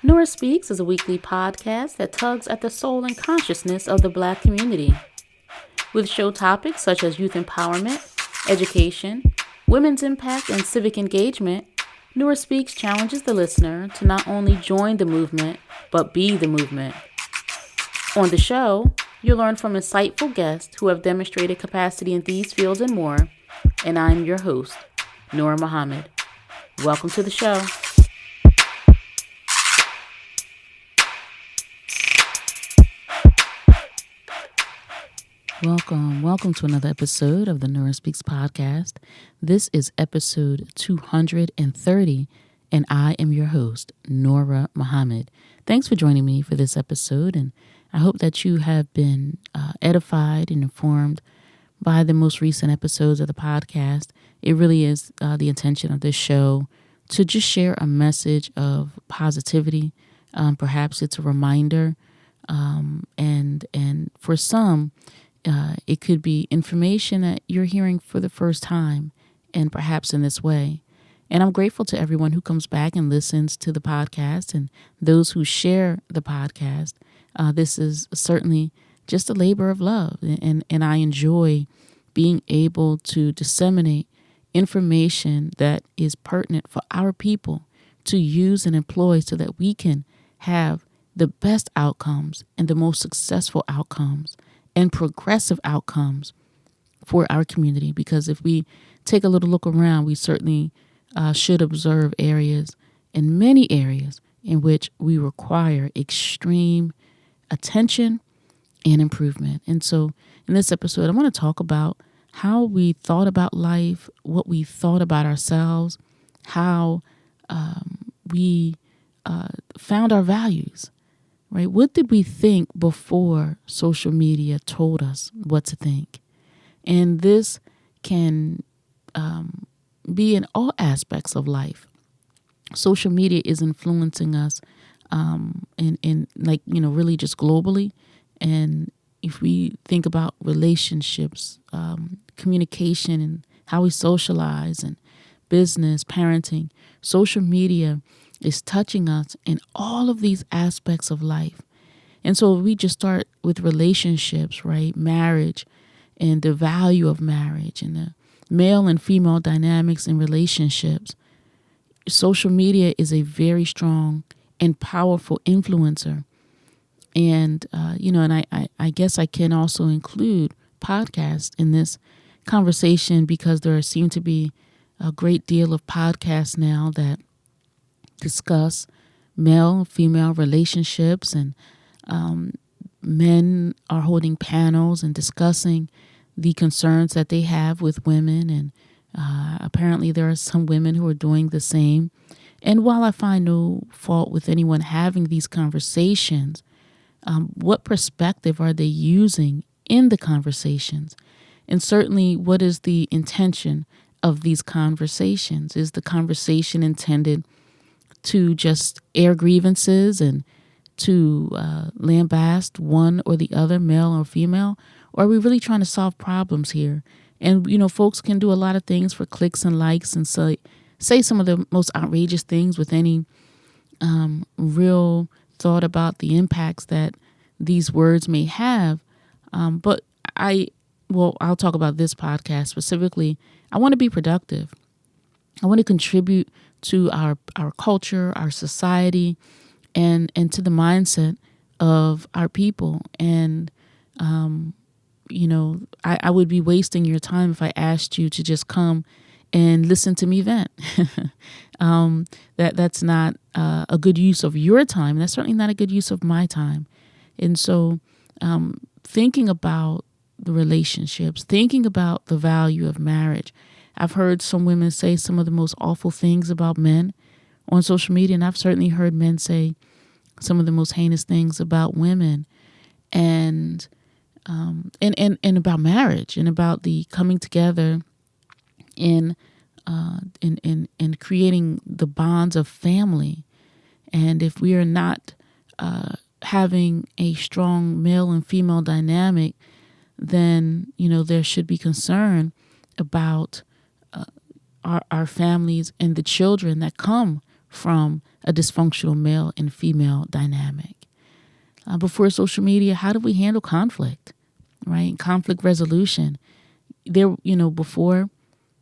Nora Speaks is a weekly podcast that tugs at the soul and consciousness of the Black community. With show topics such as youth empowerment, education, women's impact, and civic engagement, Nora Speaks challenges the listener to not only join the movement, but be the movement. On the show, you'll learn from insightful guests who have demonstrated capacity in these fields and more, and I'm your host, Nora Muhammad. Welcome to the show. Welcome to another episode of the Nora Speaks podcast. This is episode 230, and I am your host, Nora Muhammad. Thanks for joining me for this episode, and I hope that you have been edified and informed by the most recent episodes of the podcast. It really is the intention of this show to just share a message of positivity. Perhaps it's a reminder, and for some, it could be information that you're hearing for the first time, and perhaps in this way. And I'm grateful to everyone who comes back and listens to the podcast and those who share the podcast. This is certainly just a labor of love, and I enjoy being able to disseminate information that is pertinent for our people to use and employ so that we can have the best outcomes and the most successful outcomes and progressive outcomes for our community. Because if we take a little look around, we certainly should observe areas, and many areas, in which we require extreme attention and improvement. And so in this episode, I want to talk about how we thought about life, what we thought about ourselves, how we found our values. Right? What did we think before social media told us what to think? And this can be in all aspects of life. Social media is influencing us really just globally. And if we think about relationships, communication, and how we socialize, and business, parenting, social media is touching us in all of these aspects of life. And so we just start with relationships, right? Marriage and the value of marriage and the male and female dynamics in relationships. Social media is a very strong and powerful influencer. And, I guess I can also include podcasts in this conversation, because there seem to be a great deal of podcasts now that discuss male-female relationships, and men are holding panels and discussing the concerns that they have with women, and apparently there are some women who are doing the same. And while I find no fault with anyone having these conversations, what perspective are they using in the conversations? And certainly, what is the intention of these conversations? Is the conversation intended to just air grievances and to lambast one or the other, male or female? Or are we really trying to solve problems here? And, folks can do a lot of things for clicks and likes, and say some of the most outrageous things with any real thought about the impacts that these words may have. But I'll talk about this podcast specifically. I want to be productive. I want to contribute to our culture, our society, and to the mindset of our people. And, I would be wasting your time if I asked you to just come and listen to me vent. That's not a good use of your time. That's certainly not a good use of my time. And so thinking about the relationships, thinking about the value of marriage. I've heard some women say some of the most awful things about men on social media, and I've certainly heard men say some of the most heinous things about women, and about marriage, and about the coming together in creating the bonds of family. And if we are not having a strong male and female dynamic, then there should be concern about our families and the children that come from a dysfunctional male and female dynamic. Before social media, how do we handle conflict, right? Conflict resolution. Before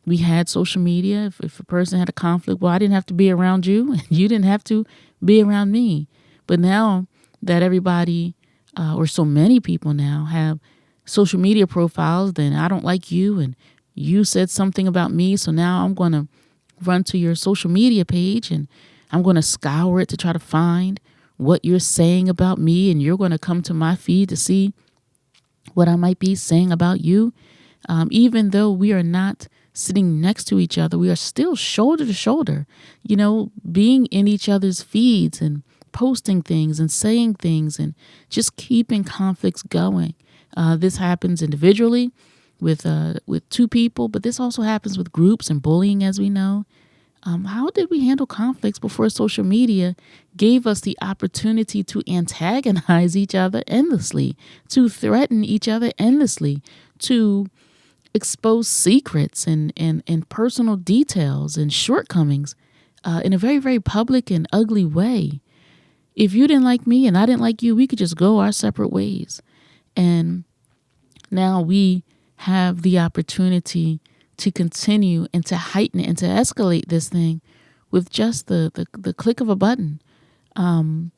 we had social media, if a person had a conflict, well, I didn't have to be around you and you didn't have to be around me. But now that everybody, or so many people now, have social media profiles, then I don't like you and you said something about me. So now I'm going to run to your social media page and I'm going to scour it to try to find what you're saying about me. And you're going to come to my feed to see what I might be saying about you. Even though we are not sitting next to each other, we are still shoulder to shoulder, being in each other's feeds and posting things and saying things and just keeping conflicts going. This happens individually with two people, but this also happens with groups and bullying, as we know. How did we handle conflicts before social media gave us the opportunity to antagonize each other endlessly, to threaten each other endlessly, to expose secrets and personal details and shortcomings in a very, very public and ugly way? If you didn't like me and I didn't like you, we could just go our separate ways. And now we have the opportunity to continue and to heighten and to escalate this thing with just the click of a button. And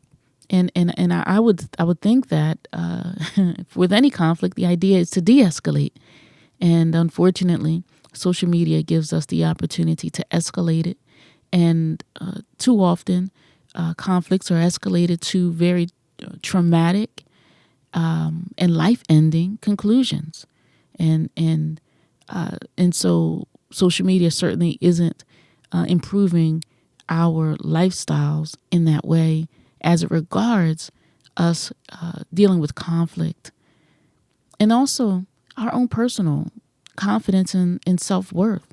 I would think that with any conflict, the idea is to de-escalate. And unfortunately, social media gives us the opportunity to escalate it. And too often, conflicts are escalated to very traumatic and life-ending conclusions. And so social media certainly isn't improving our lifestyles in that way as it regards us dealing with conflict. And also our own personal confidence and self-worth.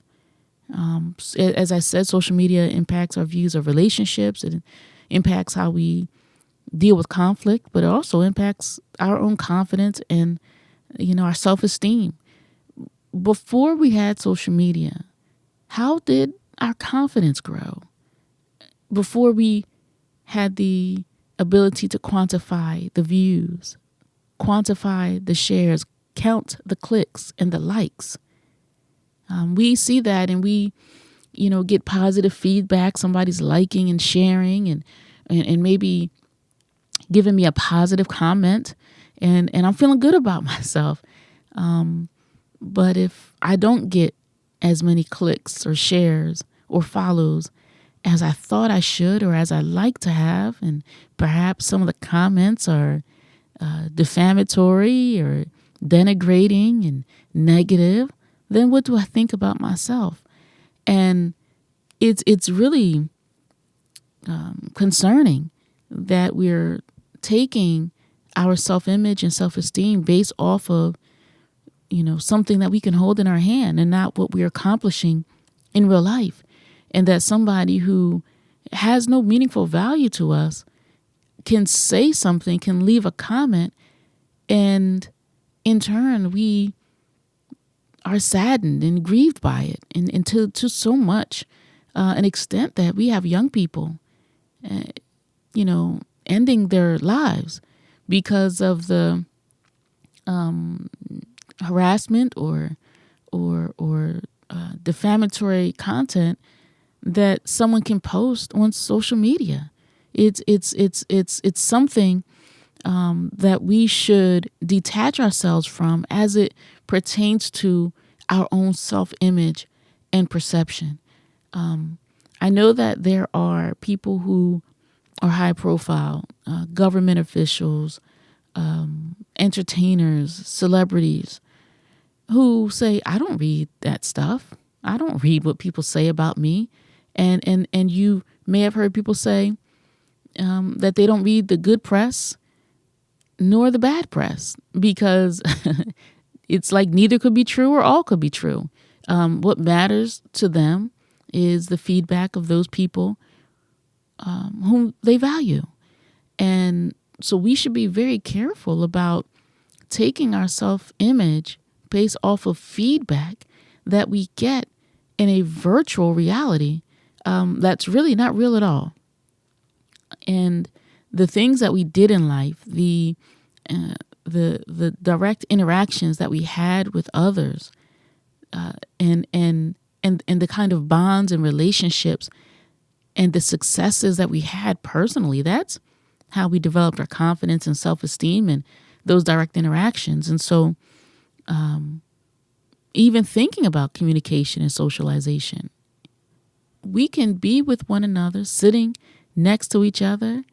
As I said, social media impacts our views of relationships. It impacts how we deal with conflict, but it also impacts our own confidence and, our self-esteem. Before we had social media, how did our confidence grow? Before we had the ability to quantify the views, quantify the shares, count the clicks and the likes. We see that and we, get positive feedback. Somebody's liking and sharing and maybe giving me a positive comment and I'm feeling good about myself. But if I don't get as many clicks or shares or follows as I thought I should or as I like to have, and perhaps some of the comments are defamatory or denigrating and negative, then what do I think about myself? And it's really concerning that we're taking our self-image and self-esteem based off of something that we can hold in our hand and not what we're accomplishing in real life. And that somebody who has no meaningful value to us can say something, can leave a comment, and in turn we are saddened and grieved by it, and to so much an extent that we have young people ending their lives because of the harassment or defamatory content that someone can post on social media. It's something that we should detach ourselves from as it pertains to our own self-image and perception. I know that there are people who are high profile, government officials, entertainers, celebrities, who say, I don't read that stuff. I don't read what people say about me. And you may have heard people say that they don't read the good press nor the bad press because it's like neither could be true or all could be true. What matters to them is the feedback of those people whom they value. And so we should be very careful about taking our self-image based off of feedback that we get in a virtual reality that's really not real at all. And the things that we did in life, the direct interactions that we had with others, and the kind of bonds and relationships and the successes that we had personally, that's how we developed our confidence and self-esteem and those direct interactions. And so even thinking about communication and socialization, we can be with one another, sitting next to each other,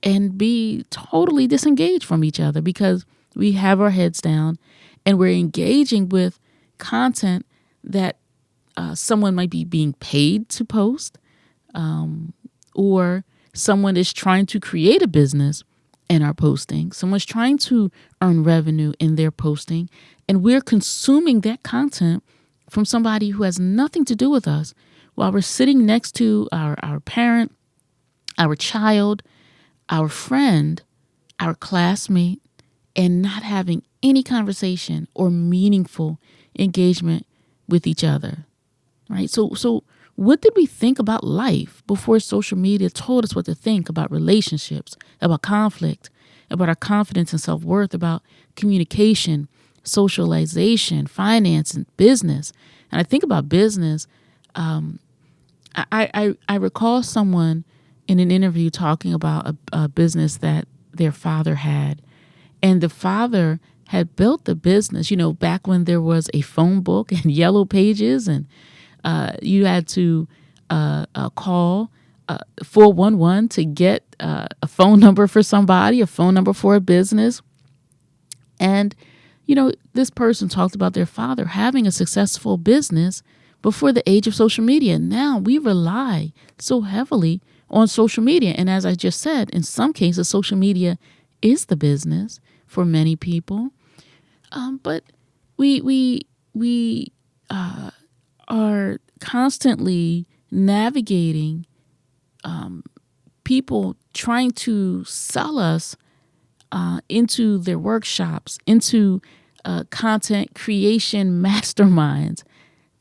and be totally disengaged from each other because we have our heads down and we're engaging with content that someone might be being paid to post, or someone is trying to create a business and are posting. Someone's trying to earn revenue in their posting, and we're consuming that content from somebody who has nothing to do with us while we're sitting next to our parent, our child, our friend, our classmate, and not having any conversation or meaningful engagement with each other, right? So what did we think about life before social media told us what to think about relationships, about conflict, about our confidence and self-worth, about communication, socialization, finance, and business? And I think about business. I recall someone in an interview talking about a business that their father had. And the father had built the business, back when there was a phone book and yellow pages, and you had to call 411 to get a phone number for somebody, a phone number for a business. And, this person talked about their father having a successful business before the age of social media. Now we rely so heavily on social media. And as I just said, in some cases, social media is the business for many people. But we are constantly navigating people trying to sell us into their workshops, into content creation masterminds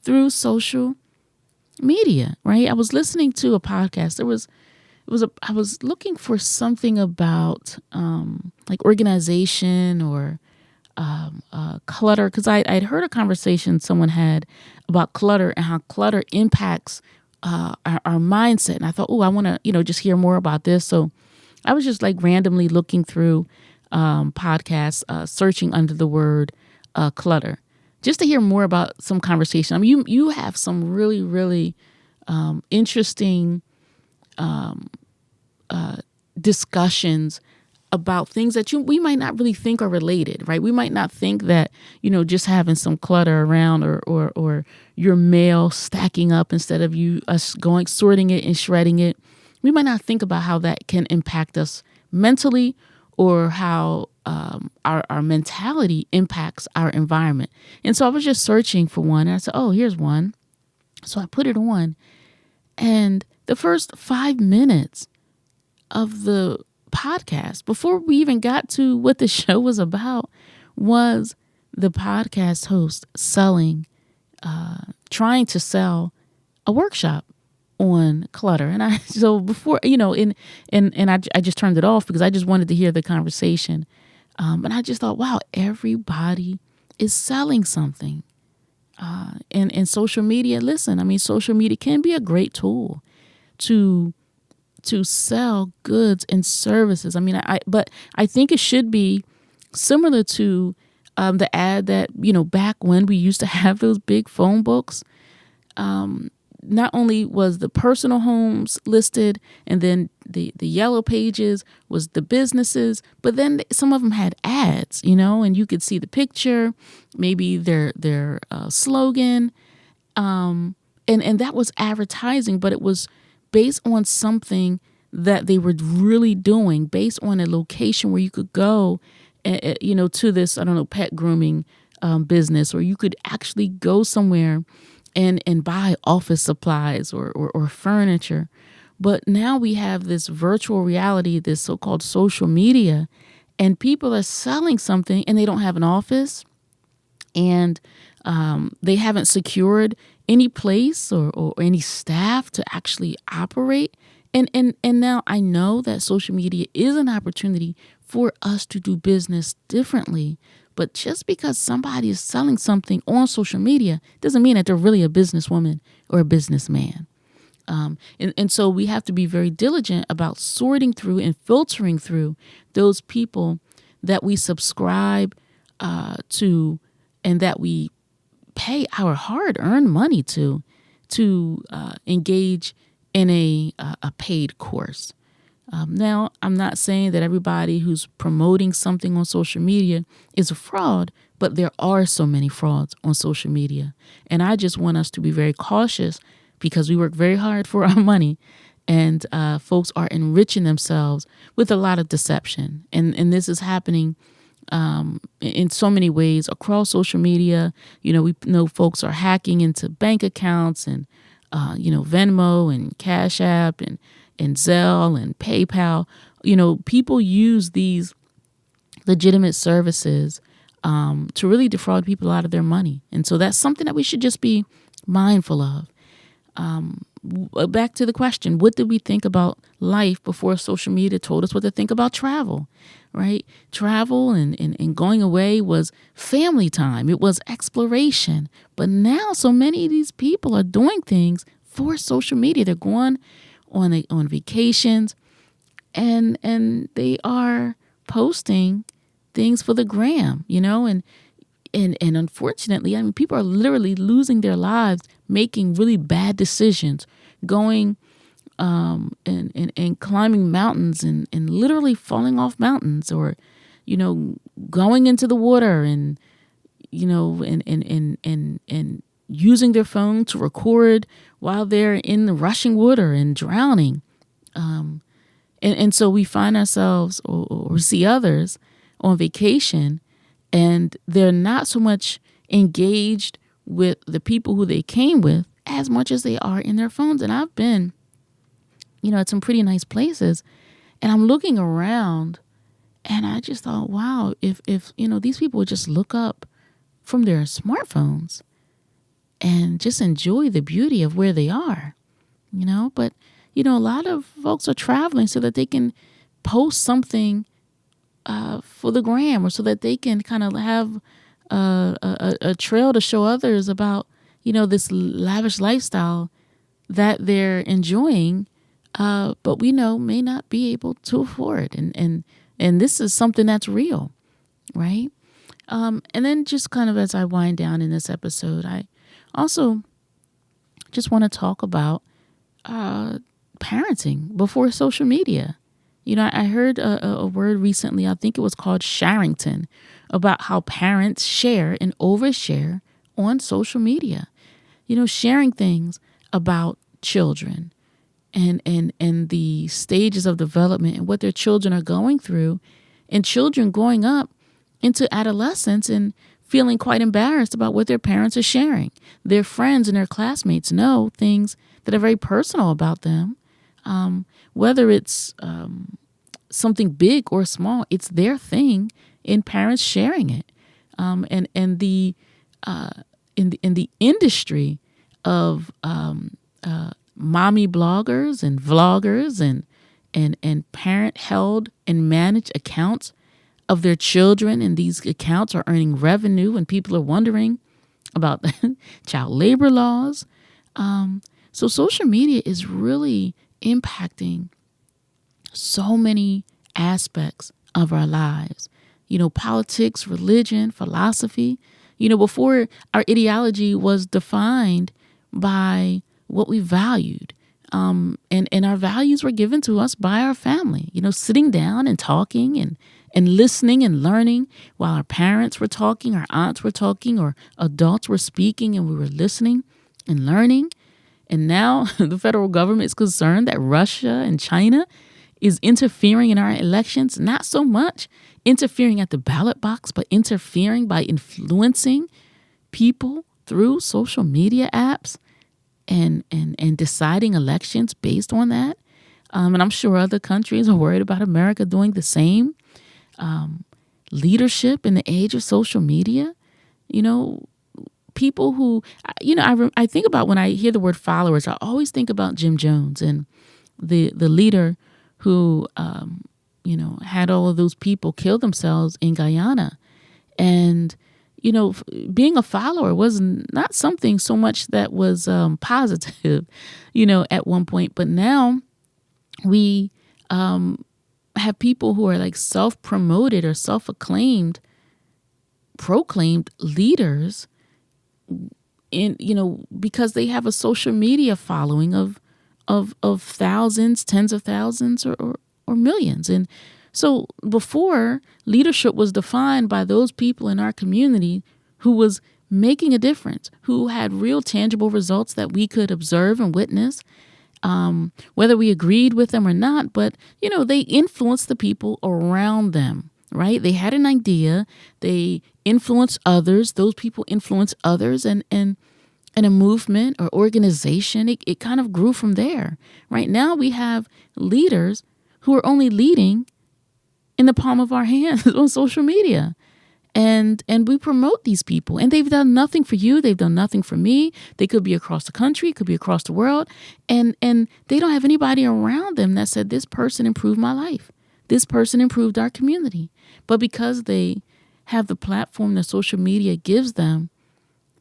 through social media, right? I was listening to a podcast. I was looking for something about like organization or clutter, because I'd heard a conversation someone had about clutter and how clutter impacts our mindset. And I thought, I want to, just hear more about this. So I was just like randomly looking through podcasts, searching under the word clutter, just to hear more about some conversation. I mean, you have some really, really interesting discussions about things that we might not really think are related, right? We might not think that, just having some clutter around or your mail stacking up instead of us going, sorting it and shredding it. We might not think about how that can impact us mentally, or how our mentality impacts our environment. And so I was just searching for one, and I said, here's one. So I put it on, and the first 5 minutes of the podcast, before we even got to what the show was about, was the podcast host trying to sell a workshop on clutter. And I just turned it off because I just wanted to hear the conversation. And I just thought, wow, everybody is selling something. And social media, listen, I mean, social media can be a great tool to sell goods and services. I mean, but I think it should be similar to the ad that, back when we used to have those big phone books. Not only was the personal homes listed, and then the yellow pages was the businesses, but then some of them had ads, and you could see the picture, maybe their slogan, and that was advertising, but it was based on something that they were really doing, based on a location where you could go, to this, I don't know, pet grooming business, or you could actually go somewhere and buy office supplies or furniture. But now we have this virtual reality, this so-called social media, and people are selling something and they don't have an office. And They haven't secured any place or any staff to actually operate. And now I know that social media is an opportunity for us to do business differently. But just because somebody is selling something on social media doesn't mean that they're really a businesswoman or a businessman. And so we have to be very diligent about sorting through and filtering through those people that we subscribe to and that we pay our hard-earned money to engage in a paid course. Now, I'm not saying that everybody who's promoting something on social media is a fraud, but there are so many frauds on social media. And I just want us to be very cautious because we work very hard for our money, and folks are enriching themselves with a lot of deception. And this is happening in so many ways across social media. We know folks are hacking into bank accounts and, Venmo and Cash App and Zelle and PayPal. People use these legitimate services to really defraud people out of their money. And so that's something that we should just be mindful of. Back to the question, what did we think about life before social media told us what to think about travel, right? Travel and going away was family time. It was exploration. But now so many of these people are doing things for social media. They're going on vacations and they are posting things for the gram, and unfortunately, people are literally losing their lives, making really bad decisions, going and climbing mountains and literally falling off mountains, or going into the water and and using their phone to record while they're in the rushing water and drowning. And so we find ourselves or see others on vacation, and they're not so much engaged with the people who they came with as much as they are in their phones. And I've been, at some pretty nice places, and I'm looking around and I just thought, wow, if these people would just look up from their smartphones and just enjoy the beauty of where they are, but, a lot of folks are traveling so that they can post something for the gram, or so that they can kind of have a trail to show others about, this lavish lifestyle that they're enjoying, but we know may not be able to afford. And this is something that's real, right? And then just kind of as I wind down in this episode, I also just want to talk about parenting before social media. I heard a word recently, I think it was called Sharrington, about how parents share and overshare on social media. Sharing things about children and the stages of development and what their children are going through, and children growing up into adolescence and feeling quite embarrassed about what their parents are sharing. Their friends and their classmates know things that are very personal about them. Whether it's something big or small, it's their thing, and parents sharing it. And in the industry of mommy bloggers and vloggers and parent held and managed accounts of their children, and these accounts are earning revenue, and people are wondering about child labor laws. So social media is really impacting so many aspects of our lives. Politics, religion, philosophy. Before, our ideology was defined by what we valued. And our values were given to us by our family, sitting down and talking and listening and learning while our parents were talking, our aunts were talking, or adults were speaking, and we were listening and learning. And now the federal government is concerned that Russia and China is interfering in our elections, not so much interfering at the ballot box, but interfering by influencing people through social media apps and deciding elections based on that. And I'm sure other countries are worried about America doing the same. Leadership in the age of social media, people who, I think about when I hear the word followers, I always think about Jim Jones and the leader who, had all of those people kill themselves in Guyana. And, being a follower was not something so much that was positive, at one point. But now we have people who are like self-promoted or self-acclaimed, proclaimed leaders because they have a social media following of thousands, tens of thousands, or millions. And so before, leadership was defined by those people in our community who was making a difference, who had real tangible results that we could observe and witness, whether we agreed with them or not. But, they influenced the people around them, right? They had an idea. They influenced others. Those people influenced others. And a movement or organization, it kind of grew from there. Right now we have leaders who are only leading in the palm of our hands on social media. And we promote these people, and they've done nothing for you. They've done nothing for me. They could be across the country, could be across the world. And they don't have anybody around them that said, this person improved my life. This person improved our community. But because they have the platform that social media gives them,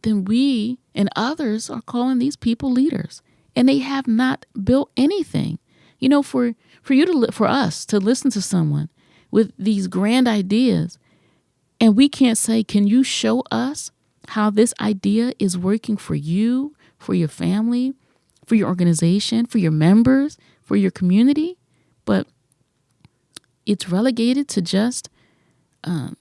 then we and others are calling these people leaders, and they have not built anything. For us to listen to someone with these grand ideas, and we can't say, can you show us how this idea is working for you, for your family, for your organization, for your members, for your community? But it's relegated to just a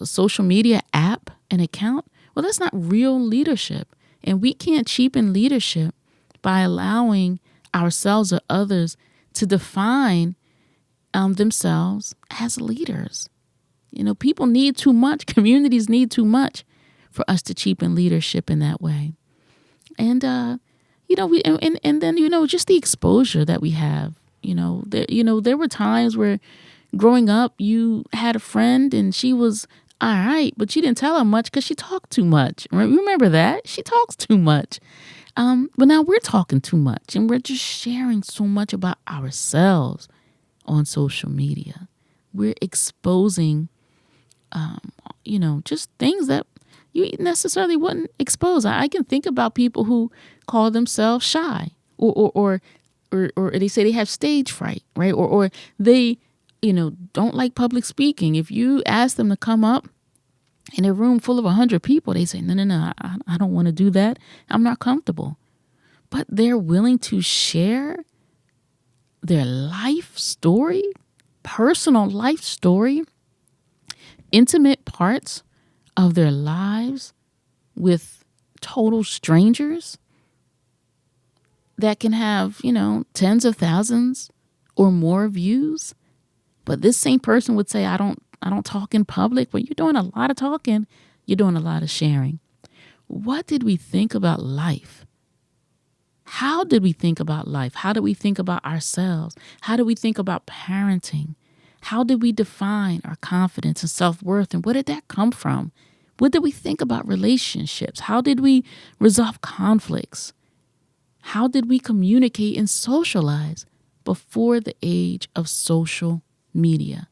social media app, an account. Well, that's not real leadership. And we can't cheapen leadership by allowing ourselves or others to define themselves as leaders. People need too much. Communities need too much for us to cheapen leadership in that way. And, and then, just the exposure that we have, there were times where growing up, you had a friend and she was all right, but you didn't tell her much because she talked too much. Remember that? She talks too much. But now we're talking too much, and we're just sharing so much about ourselves on social media. We're exposing, just things that you necessarily wouldn't expose. I can think about people who call themselves shy, or they say they have stage fright, right? Or they, don't like public speaking. If you ask them to come up in a room full of 100 people, they say, no, I don't want to do that. I'm not comfortable. But they're willing to share their life story, personal life story, intimate parts of their lives with total strangers that can have, tens of thousands or more views. But this same person would say, I don't talk in public. But you're doing a lot of talking. You're doing a lot of sharing. What did we think about life? How did we think about life? How did we think about ourselves? How did we think about parenting? How did we define our confidence and self-worth? And where did that come from? What did we think about relationships? How did we resolve conflicts? How did we communicate and socialize before the age of social media?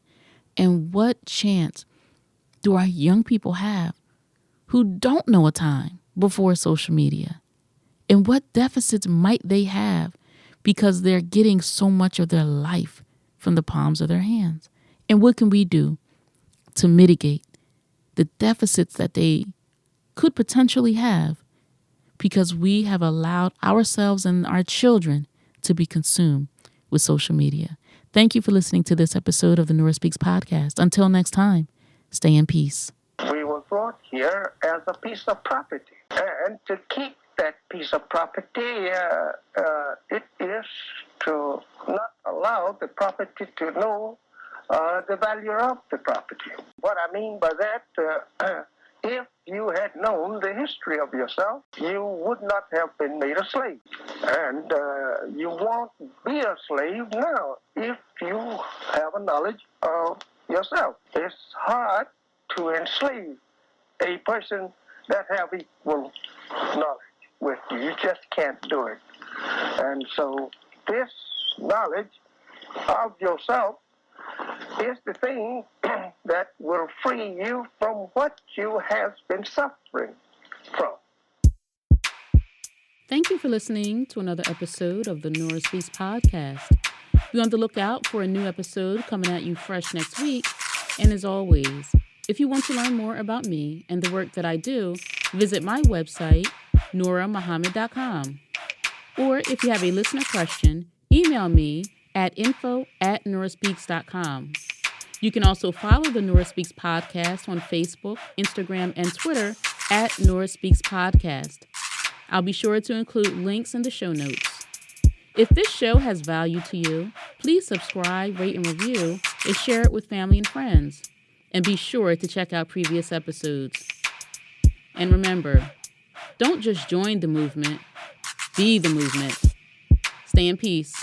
And what chance do our young people have who don't know a time before social media? And what deficits might they have because they're getting so much of their life from the palms of their hands? And what can we do to mitigate the deficits that they could potentially have because we have allowed ourselves and our children to be consumed with social media? Thank you for listening to this episode of the Nora Speaks podcast. Until next time, stay in peace. We were brought here as a piece of property, and to keep that piece of property, it is to not allow the property to know the value of the property. What I mean by that, if you had known the history of yourself, you would not have been made a slave. And you won't be a slave now if you have a knowledge of yourself. It's hard to enslave a person that have equal knowledge with you. You just can't do it. And so this knowledge of yourself is the thing that will free you from what you have been suffering from. Thank you for listening to another episode of the Nora Speaks podcast. Be on the lookout for a new episode coming at you fresh next week. And as always, if you want to learn more about me and the work that I do, visit my website, norahmuhammad.com. Or if you have a listener question, email me at info@norahspeaks.com. You can also follow the Nora Speaks podcast on Facebook, Instagram, and Twitter at Nora Speaks Podcast. I'll be sure to include links in the show notes. If this show has value to you, please subscribe, rate, and review, and share it with family and friends. And be sure to check out previous episodes. And remember, don't just join the movement, be the movement. Stay in peace.